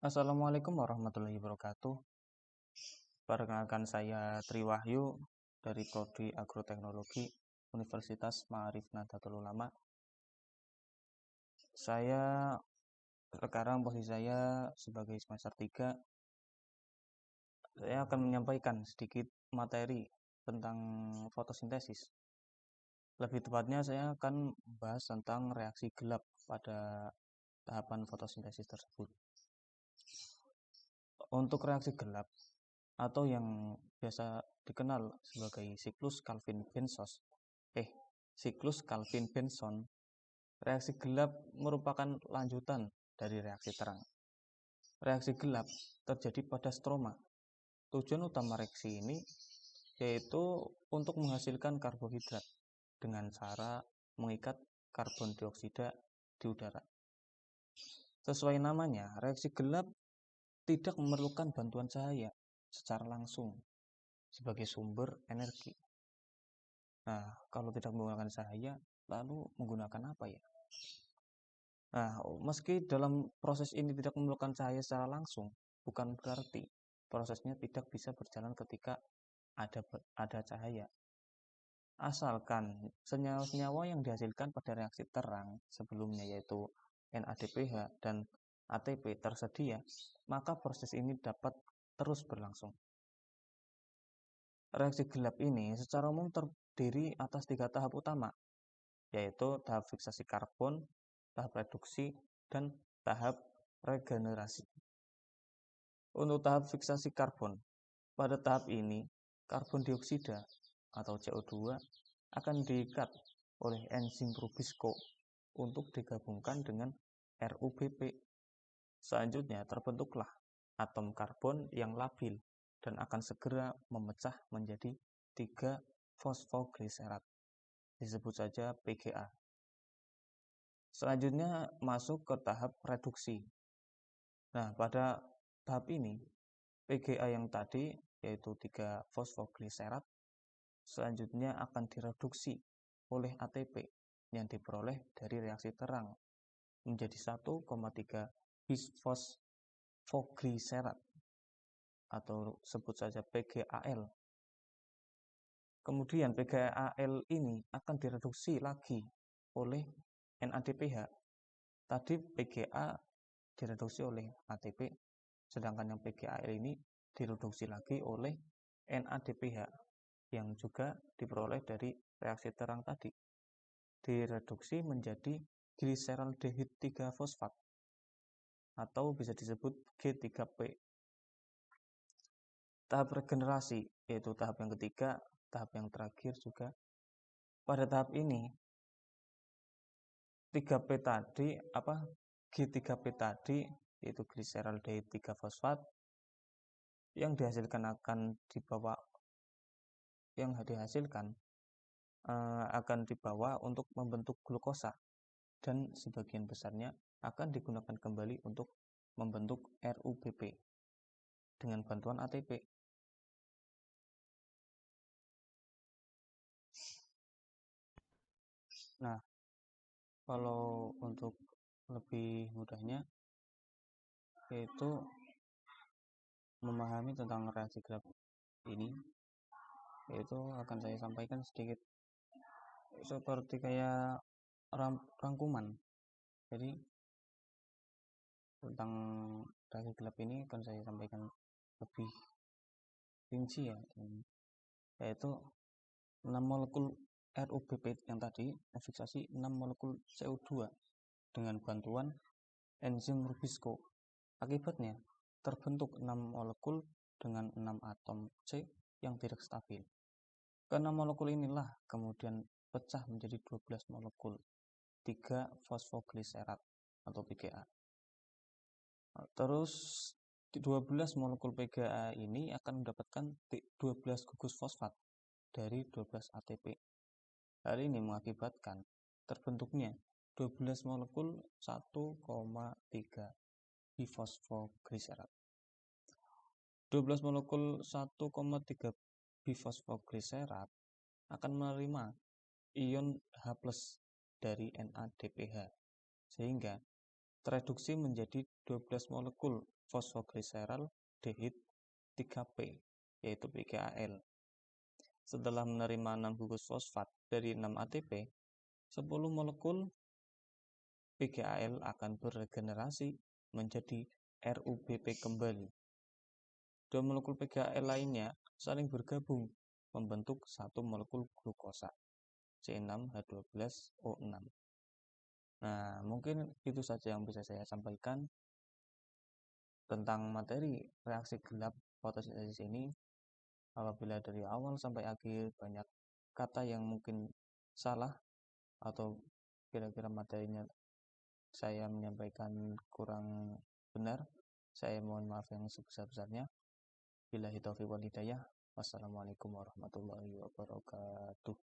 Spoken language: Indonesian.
Assalamualaikum warahmatullahi wabarakatuh. Perkenalkan saya Tri Wahyu dari Prodi Agroteknologi Universitas Ma'arif Nahdlatul Ulama. Sekarang posisi saya sebagai semester 3. Saya akan menyampaikan sedikit materi tentang fotosintesis. Lebih tepatnya saya akan membahas tentang reaksi gelap pada tahapan fotosintesis tersebut. Untuk reaksi gelap atau yang biasa dikenal sebagai siklus Calvin-Benson, reaksi gelap merupakan lanjutan dari reaksi terang. Reaksi gelap terjadi pada stroma. Tujuan utama reaksi ini yaitu untuk menghasilkan karbohidrat dengan cara mengikat karbon dioksida di udara. Sesuai namanya, reaksi gelap tidak memerlukan bantuan cahaya secara langsung sebagai sumber energi. Nah, kalau tidak menggunakan cahaya, lalu menggunakan apa ya? Nah, meski dalam proses ini tidak memerlukan cahaya secara langsung, bukan berarti prosesnya tidak bisa berjalan ketika ada cahaya. Asalkan senyawa-senyawa yang dihasilkan pada reaksi terang sebelumnya yaitu NADPH dan ATP tersedia, maka proses ini dapat terus berlangsung. Reaksi gelap ini secara umum terdiri atas 3 tahap utama, yaitu tahap fiksasi karbon, tahap reduksi, dan tahap regenerasi. Untuk tahap fiksasi karbon, pada tahap ini karbon dioksida atau CO2 akan diikat oleh enzim Rubisco untuk digabungkan dengan RUBP. Selanjutnya terbentuklah atom karbon yang labil dan akan segera memecah menjadi 3 fosfogliserat. Disebut saja PGA. Selanjutnya masuk ke tahap reduksi. Nah, pada tahap ini PGA yang tadi yaitu 3 fosfogliserat selanjutnya akan direduksi oleh ATP yang diperoleh dari reaksi terang menjadi 1,3 bisfosfogliserat atau sebut saja PGAL. Kemudian PGAL ini akan direduksi lagi oleh NADPH. Tadi PGA direduksi oleh ATP, sedangkan yang PGAL ini direduksi lagi oleh NADPH yang juga diperoleh dari reaksi terang tadi. Direduksi menjadi gliseraldehid 3 fosfat atau bisa disebut G3P. Tahap regenerasi yaitu tahap yang ketiga, tahap yang terakhir juga. Pada tahap ini G3P tadi yaitu gliseraldehid 3 fosfat yang dihasilkan akan dibawa untuk membentuk glukosa dan sebagian besarnya akan digunakan kembali untuk membentuk RUBP dengan bantuan ATP. Nah, kalau untuk lebih mudahnya yaitu memahami tentang reaksi gelap ini, yaitu akan saya sampaikan sedikit seperti kayak rangkuman. Jadi tentang reaksi gelap ini akan saya sampaikan lebih rinci ya, yaitu 6 molekul RUBP yang tadi memfiksasi 6 molekul CO2 dengan bantuan enzim Rubisco. Akibatnya terbentuk 6 molekul dengan 6 atom C yang tidak stabil. Ke-6 molekul inilah kemudian pecah menjadi 12 molekul 3 fosfogliserat atau PGA. Terus 12 molekul PGA ini akan mendapatkan 12 gugus fosfat dari 12 ATP. Hal ini mengakibatkan terbentuknya 12 molekul 1,3 bifosfogliserat. 12 molekul 1,3 bifosfogliserat akan menerima ion H+ dari NADPH sehingga tereduksi menjadi 12 molekul fosfoglyceraldehyde 3P, yaitu PGAL. Setelah menerima 6 gugus fosfat dari 6 ATP, 10 molekul PGAL akan beregenerasi menjadi RUBP kembali. 2 molekul PGAL lainnya saling bergabung membentuk satu molekul glukosa, C6H12O6. Nah, mungkin itu saja yang bisa saya sampaikan tentang materi reaksi gelap fotosintesis ini. Apabila dari awal sampai akhir banyak kata yang mungkin salah atau kira-kira materinya saya menyampaikan kurang benar, saya mohon maaf yang sebesar-besarnya. Billahi taufiq wal hidayah. Wassalamualaikum warahmatullahi wabarakatuh.